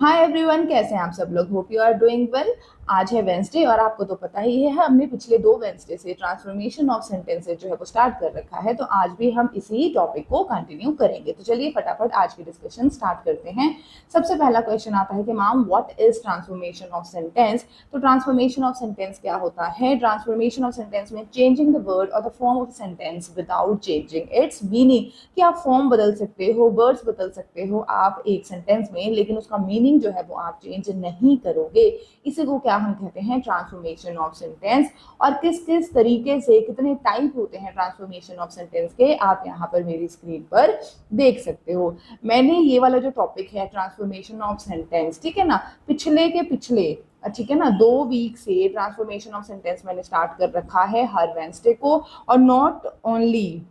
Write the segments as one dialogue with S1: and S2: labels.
S1: Hi everyone, कैसे हैं आप सब लोग। Hope you are doing well. आज है वेंसडे और आपको तो पता ही है हमने पिछले 2 वेंसडे से ट्रांसफॉर्मेशन ऑफ सेंटेंसेस जो है वो स्टार्ट कर रखा है। तो आज भी हम इसी टॉपिक को कंटिन्यू करेंगे। तो चलिए फटाफट आज की डिस्कशन स्टार्ट करते हैं। सबसे पहला क्वेश्चन आता है कि ma'am what is transformation of sentence. तो ट्रांसफॉर्मेशन ऑफ सेंटेंस क्या होता है। ट्रांसफॉर्मेशन ऑफ सेंटेंस में चेंजिंग द वर्ड और the form of sentence without changing it's meaning. कि आप फॉर्म बदल सकते हो, वर्ड्स बदल सकते हो आप एक सेंटेंस में, लेकिन उसका मीनिंग जो है वो आप चेंज नहीं करोगे। इसी को क्या हम कहते हैं, ट्रांसफॉर्मेशन ऑफ सेंटेंस। और किस किस तरीके से कितने टाइप होते हैं ट्रांसफॉर्मेशन ऑफ सेंटेंस के, आप यहाँ पर मेरी स्क्रीन पर देख सकते हो। मैंने ये वाला जो टॉपिक है ट्रांसफॉर्मेशन ऑफ सेंटेंस, ठीक है ना, पिछले के पिछले, ठीक है ना, 2 वीक से ट्रांसफॉर्मेशन ऑफ सेंटेंस मैंने स्टार्ट कर रखा है हर वेंसडे को। और नॉट ओनली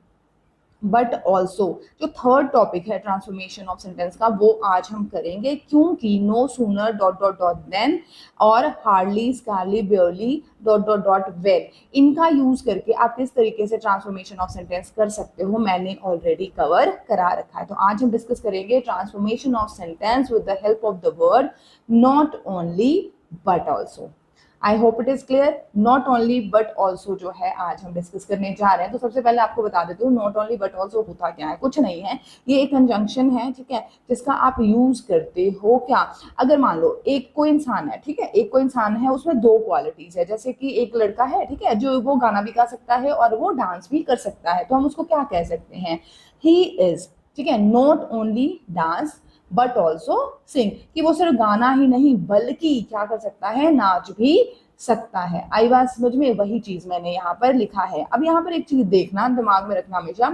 S1: बट ऑल्सो जो थर्ड टॉपिक है ट्रांसफॉर्मेशन ऑफ सेंटेंस का, वो आज हम करेंगे, क्योंकि no sooner dot dot dot than और hardly scarcely barely dot dot dot well, इनका यूज करके आप किस तरीके से ट्रांसफॉर्मेशन ऑफ सेंटेंस कर सकते हो मैंने ऑलरेडी कवर करा रखा है। तो आज हम डिस्कस करेंगे transformation of sentence with the help of the word not only but also. I hope it is clear. Not only but also जो है आज हम डिस्कस करने जा रहे हैं। तो सबसे पहले आपको बता देती हूँ नॉट ओनली बट ऑल्सो होता क्या है। कुछ नहीं है, ये एक कंजंक्शन है, ठीक है, जिसका आप यूज करते हो क्या। अगर मान लो एक कोई इंसान है, ठीक है, एक कोई इंसान है, उसमें 2 क्वालिटीज है। जैसे कि एक लड़का है, ठीक है, जो वो गाना भी गा सकता है और वो डांस भी कर सकता है, तो हम उसको क्या कह सकते हैं, ही इज, ठीक है, not only dance but also sing, कि वो सिर्फ गाना ही नहीं बल्कि क्या कर सकता है, नाच भी सकता है। आई बात समझ में, वही चीज मैंने यहाँ पर लिखा है। अब यहाँ पर एक चीज देखना, दिमाग में रखना हमेशा,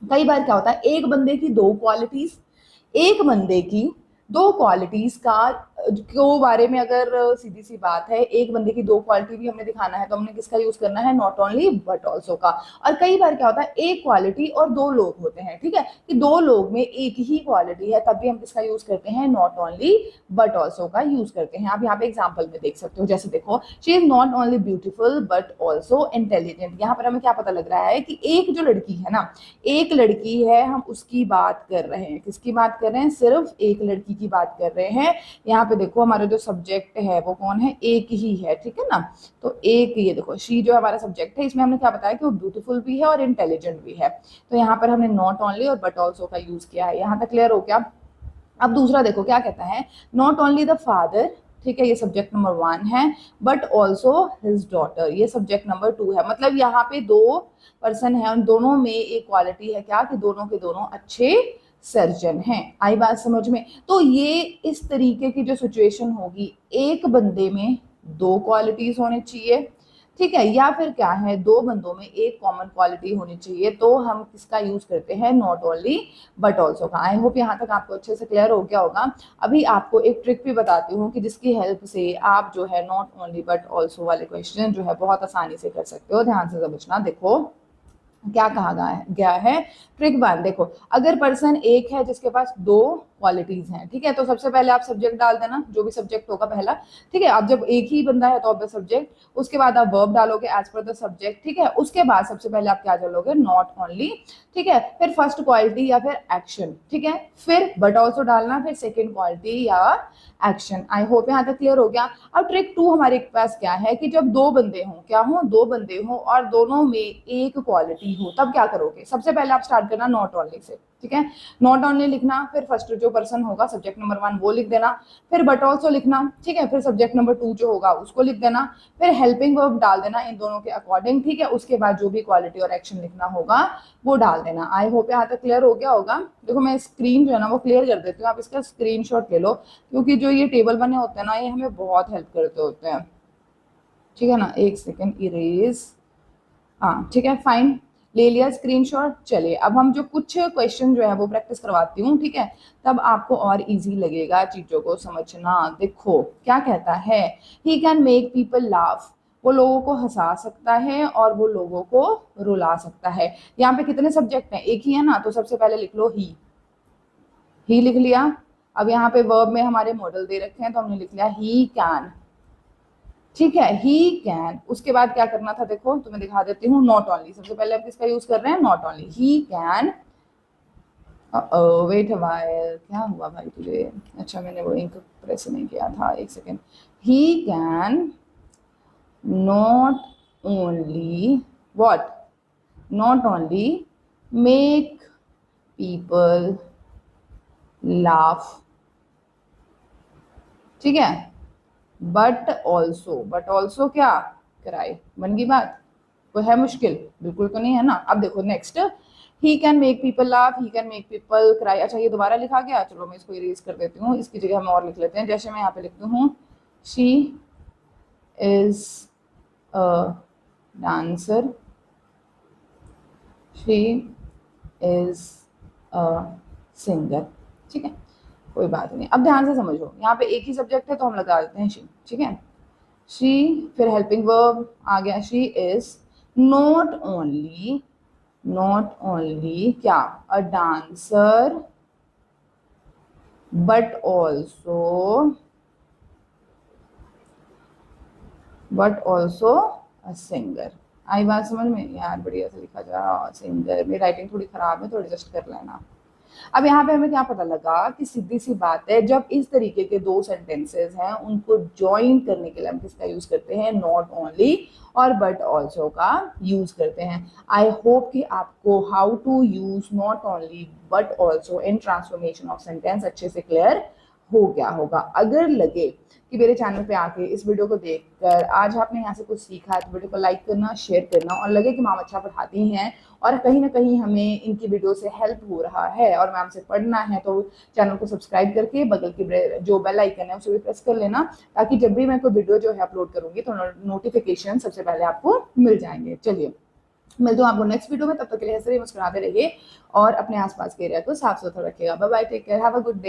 S1: कई बार क्या होता है, एक बंदे की 2 क्वालिटीज, एक बंदे की 2 क्वालिटीज का को बारे में, अगर सीधी सी बात है, एक बंदे की 2 क्वालिटी भी हमने दिखाना है तो हमने किसका यूज करना है, नॉट ओनली बट ऑल्सो का। और कई बार क्या होता है, एक क्वालिटी और 2 लोग होते हैं, ठीक है, कि 2 लोग में एक ही क्वालिटी है, तब भी हम किसका यूज करते हैं, नॉट ओनली बट ऑल्सो का यूज करते हैं। आप यहाँ पे एग्जाम्पल में देख सकते हो, जैसे देखो, she is not only beautiful but also intelligent. यहाँ पर हमें क्या पता लग रहा है कि एक जो लड़की है ना, एक लड़की है, हम उसकी बात कर रहे हैं। किसकी बात कर रहे हैं, सिर्फ एक लड़की की बात कर रहे हैं। यहाँ पे देखो हमारा जो सब्जेक्ट है वो कौन है, एक ही है, ठीक है ना। तो एक, ये देखो शी जो हमारा सब्जेक्ट है, इसमें हमने क्या बताया कि वो ब्यूटीफुल भी है और इंटेलिजेंट भी है। तो यहाँ पर हमने नॉट ओनली और बट ऑल्सो का यूज किया है। यहाँ तक क्लियर हो गया। अब दूसरा देखो क्या कहता है, नॉट ओनली द फादर, ठीक है, ये सब्जेक्ट नंबर 1 है, बट ऑल्सो हिज डॉटर, ये सब्जेक्ट नंबर 2 है। मतलब यहाँ पे 2 पर्सन है, उन दोनों में एक क्वालिटी है क्या, कि दोनों के दोनों अच्छे सर्जन हैं। आई बात समझ में। तो ये इस तरीके की जो सिचुएशन होगी, एक बंदे में 2 क्वालिटीज होनी चाहिए, ठीक है, या फिर क्या है, 2 बंदों में एक कॉमन क्वालिटी होनी चाहिए, तो हम किसका यूज करते हैं, नॉट ओनली बट ऑल्सो का। आई होप यहाँ तक आपको अच्छे से क्लियर हो गया होगा। अभी आपको एक ट्रिक भी बताती हूँ कि जिसकी हेल्प से आप जो है नॉट ओनली बट ऑल्सो वाले क्वेश्चन जो है बहुत आसानी से कर सकते हो। ध्यान से समझना। देखो क्या कहा गया है, ट्रिक 1। देखो, अगर पर्सन एक है जिसके पास 2 क्वालिटीज हैं, ठीक है, तो सबसे पहले आप सब्जेक्ट डाल देना, जो भी सब्जेक्ट होगा पहला, ठीक है। अब जब एक ही बंदा है तो अब सब्जेक्ट, उसके बाद आप वर्ब डालोगे एज पर द सब्जेक्ट, ठीक है। उसके बाद सबसे पहले आप क्या डालोगे, नॉट ओनली, ठीक है, फिर फर्स्ट क्वालिटी या फिर एक्शन, ठीक है, फिर बट ऑल्सो डालना, फिर सेकेंड क्वालिटी या एक्शन। आई होप यहाँ तक क्लियर हो गया। अब ट्रिक 2 हमारे पास क्या है, कि जब 2 बंदे हों, क्या हो, 2 बंदे हों और दोनों में एक क्वालिटी हो, तब क्या करोगे, सबसे पहले आप स्टार्ट करना नॉट ओनली से, ठीक है। नॉट ओनली लिखना, फिर फर्स्ट जो पर्सन होगा सब्जेक्ट नंबर 1 वो लिख देना, फिर बट ऑल्सो लिखना, ठीक है, फिर सब्जेक्ट नंबर 2 जो होगा उसको लिख देना, फिर हेल्पिंग वर्ब डाल देना इन दोनों के अकॉर्डिंग, ठीक है। उसके बाद जो भी क्वालिटी और एक्शन लिखना होगा वो डाल देना। आई होप यहाँ तक क्लियर हो गया होगा। देखो मैं स्क्रीन जो है ना वो क्लियर कर देती हूँ, आप इसका स्क्रीनशॉट ले लो, क्योंकि जो ये टेबल बने होते हैं ना, ये हमें बहुत हेल्प करते होते हैं, ठीक है ना। एक सेकेंड, इरेज, हाँ ठीक है, फाइन, ले लिया स्क्रीनशॉट। चलिए अब हम जो कुछ क्वेश्चन जो है वो प्रैक्टिस करवाती हूँ, ठीक है, तब आपको और इजी लगेगा चीजों को समझना। देखो क्या कहता है, he can make people laugh, वो लोगों को हंसा सकता है और वो लोगों को रुला सकता है। यहाँ पे कितने सब्जेक्ट हैं, एक ही है ना, तो सबसे पहले लिख लो ही लिख लिया। अब यहाँ पे वर्ब में हमारे मॉडल दे रखे हैं, तो हमने लिख लिया ही कैन, ठीक है, ही कैन। उसके बाद क्या करना था, देखो तुम्हें दिखा देती हूँ, नॉट ओनली, सबसे पहले हम किसका यूज कर रहे हैं, not only, he can wait while, क्या हुआ भाई तुझे? अच्छा मैंने वो इंक प्रेस नहीं किया था, एक second. He can not only what, not only make people laugh, ठीक है, बट ऑल्सो क्या, क्राई। बन गई बात? कोई है मुश्किल? बिल्कुल तो नहीं है ना। अब देखो next, he can make people laugh, he can make people cry. अच्छा ये दोबारा लिखा गया, चलो मैं इसको इरेज कर देती हूँ, इसकी जगह हम और लिख लेते हैं। जैसे मैं यहाँ पे लिखती हूँ, she is a dancer, she is a singer, ठीक है, कोई बात नहीं। अब ध्यान से समझो, यहाँ पे एक ही सब्जेक्ट है तो हम लगा देते हैं शी, ठीक है। शी, फिर हेल्पिंग वर्ब आ गया, शी इज नॉट ओनली क्या, a dancer but also a singer. आई बात समझ में यार? बढ़िया से लिखा जा, सिंगर। मेरी राइटिंग थोड़ी खराब है, थोड़ी एडजस्ट कर लेना। अब यहाँ पे हमें क्या पता लगा कि सीधी सी बात है, जब इस तरीके के दो सेंटेंसेस हैं उनको ज्वाइन करने के लिए हम किसका यूज करते हैं, नॉट ओनली और बट ऑल्सो का यूज करते हैं। आई होप कि आपको how to use not only but also in transformation of sentence अच्छे से क्लियर हो गया होगा। अगर लगे कि मेरे चैनल पे आके इस वीडियो को देखकर आज आपने यहाँ से कुछ सीखा है तो वीडियो को लाइक करना, शेयर करना, और लगे कि मैम अच्छा पढ़ाती हैं और कहीं ना कहीं हमें इनकी वीडियो से हेल्प हो रहा है और मैम से पढ़ना है, तो चैनल को सब्सक्राइब करके बगल की जो बेल आइकन है उसे भी प्रेस कर लेना, ताकि जब भी मैं कोई वीडियो जो है अपलोड करूंगी तो नोटिफिकेशन सबसे पहले आपको मिल जाएंगे। चलिए मिलते हूँ आपको नेक्स्ट वीडियो में, तब तक के लिए हंसते रहिए, मुस्कुराते रहिए और अपने आसपास के एरिया को साफ सुथरा रखिएगा। Bye bye, take care, have a good day.